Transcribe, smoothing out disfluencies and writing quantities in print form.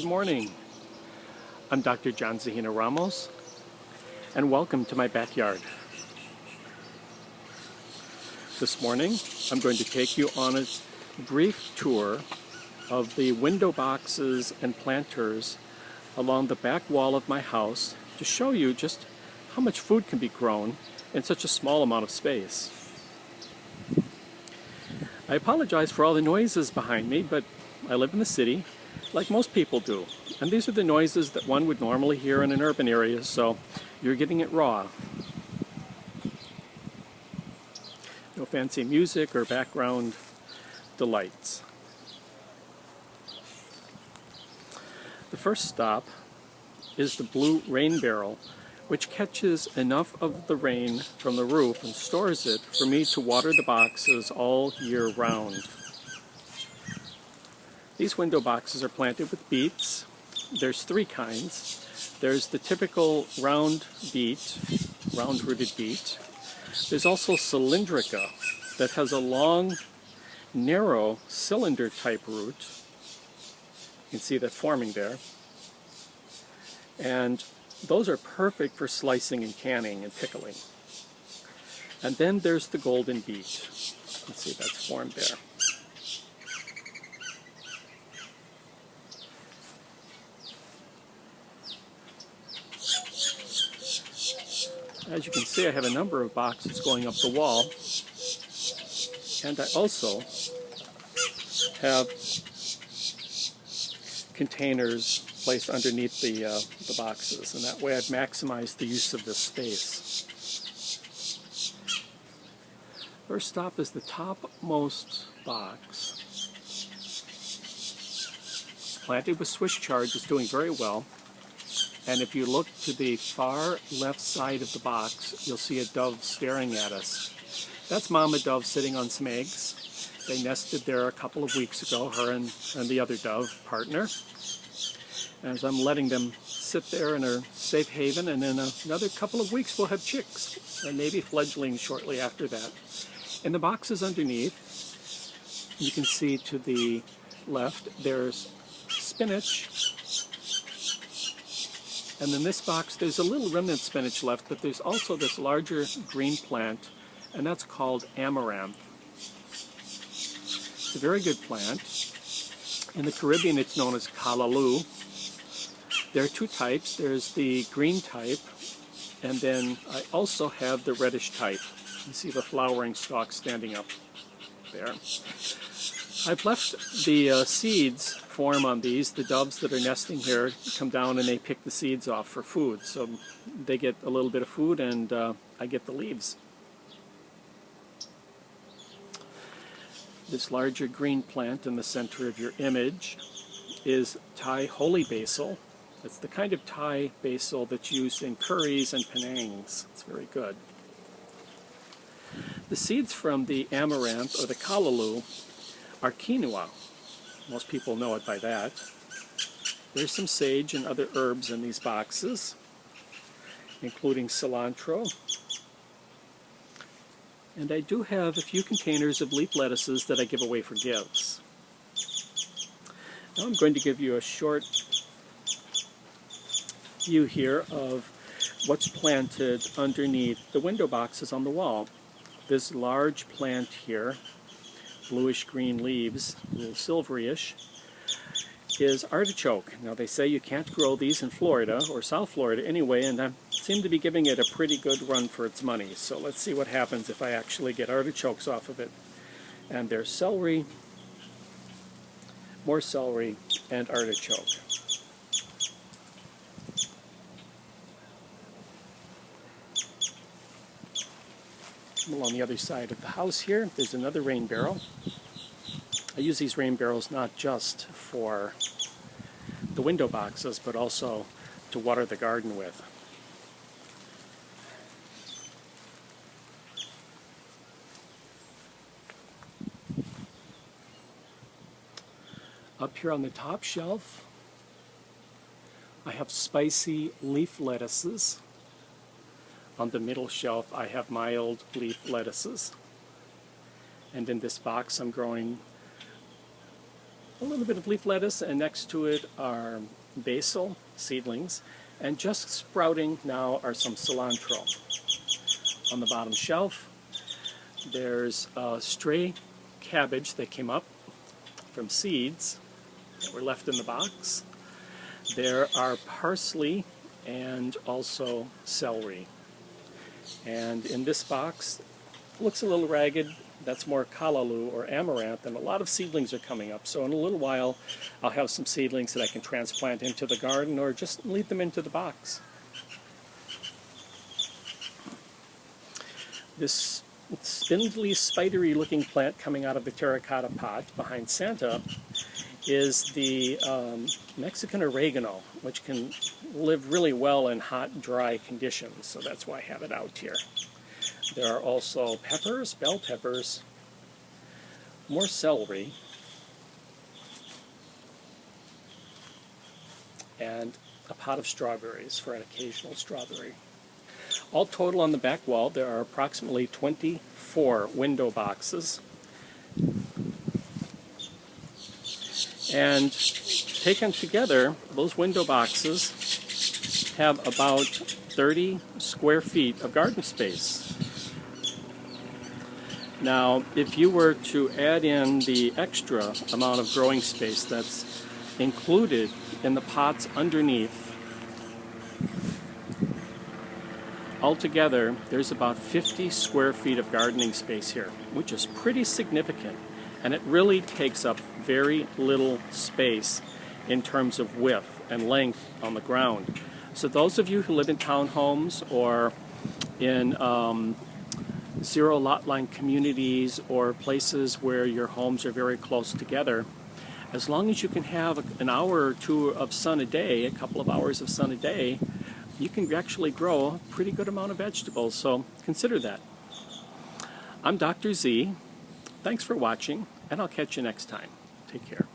Good morning. I'm Dr. John Zahina-Ramos, and welcome to my backyard. This morning, I'm going to take you on a brief tour of the window boxes and planters along the back wall of my house to show you just how much food can be grown in such a small amount of space. I apologize for all the noises behind me, but I live in the city, like most people do. And these are the noises that one would normally hear in an urban area, so you're getting it raw. No fancy music or background delights. The first stop is the blue rain barrel, which catches enough of the rain from the roof and stores it for me to water the boxes all year round. These window boxes are planted with beets. There's three kinds. There's the typical round beet, round-rooted beet. There's also cylindrica that has a long, narrow, cylinder-type root. You can see that forming there. And those are perfect for slicing and canning and pickling. And then there's the golden beet. You can see that's formed there. As you can see, I have a number of boxes going up the wall, and I also have containers placed underneath the boxes, and that way I've maximized the use of this space. First stop is the topmost box. Planted with Swiss chard, is doing very well. And if you look to the far left side of the box, you'll see a dove staring at us. That's Mama Dove sitting on some eggs. They nested there a couple of weeks ago, her and the other dove partner. As I'm letting them sit there in a safe haven, and in another couple of weeks we'll have chicks, and maybe fledglings shortly after that. In the boxes underneath, you can see to the left, there's spinach. And in this box, there's a little remnant spinach left, but there's also this larger green plant, and that's called amaranth. It's a very good plant. In the Caribbean, it's known as callaloo. There are two types. There's the green type, and then I also have the reddish type. You see the flowering stalk standing up there. I've left the seeds form on these. The doves that are nesting here come down and they pick the seeds off for food. So they get a little bit of food, and I get the leaves. This larger green plant in the center of your image is Thai holy basil. It's the kind of Thai basil that's used in curries and Penangs. It's very good. The seeds from the amaranth or the callaloo are quinoa. Most people know it by that. There's some sage and other herbs in these boxes, including cilantro. And I do have a few containers of leaf lettuces that I give away for gifts. Now I'm going to give you a short view here of what's planted underneath the window boxes on the wall. This large plant here, bluish green leaves, a little silveryish, is artichoke. Now they say you can't grow these in Florida, or South Florida anyway, and I seem to be giving it a pretty good run for its money. So let's see what happens if I actually get artichokes off of it. And there's celery, more celery, and artichoke. Along the other side of the house here, there's another rain barrel. I use these rain barrels not just for the window boxes, but also to water the garden with. Up here on the top shelf, I have spicy leaf lettuces. On the middle shelf, I have mild leaf lettuces. And in this box, I'm growing a little bit of leaf lettuce, and next to it are basil seedlings. And just sprouting now are some cilantro. On the bottom shelf, there's a stray cabbage that came up from seeds that were left in the box. There are parsley and also celery. And in this box, looks a little ragged. That's more callaloo or amaranth, and a lot of seedlings are coming up. So in a little while, I'll have some seedlings that I can transplant into the garden or just leave them into the box. This spindly, spidery looking plant coming out of the terracotta pot behind Santa is the Mexican oregano, which can live really well in hot, dry conditions. So that's why I have it out here. There are also peppers, bell peppers, more celery, and a pot of strawberries for an occasional strawberry. All total on the back wall, there are approximately 24 window boxes. And taken together, those window boxes have about 30 square feet of garden space. Now, if you were to add in the extra amount of growing space that's included in the pots underneath, altogether there's about 50 square feet of gardening space here, which is pretty significant, and it really takes up very little space in terms of width and length on the ground. So those of you who live in townhomes or in zero lot line communities or places where your homes are very close together, as long as you can have an hour or two of sun a day, a couple of hours of sun a day, you can actually grow a pretty good amount of vegetables, so consider that. I'm Dr. Z. Thanks for watching, and I'll catch you next time. Take care.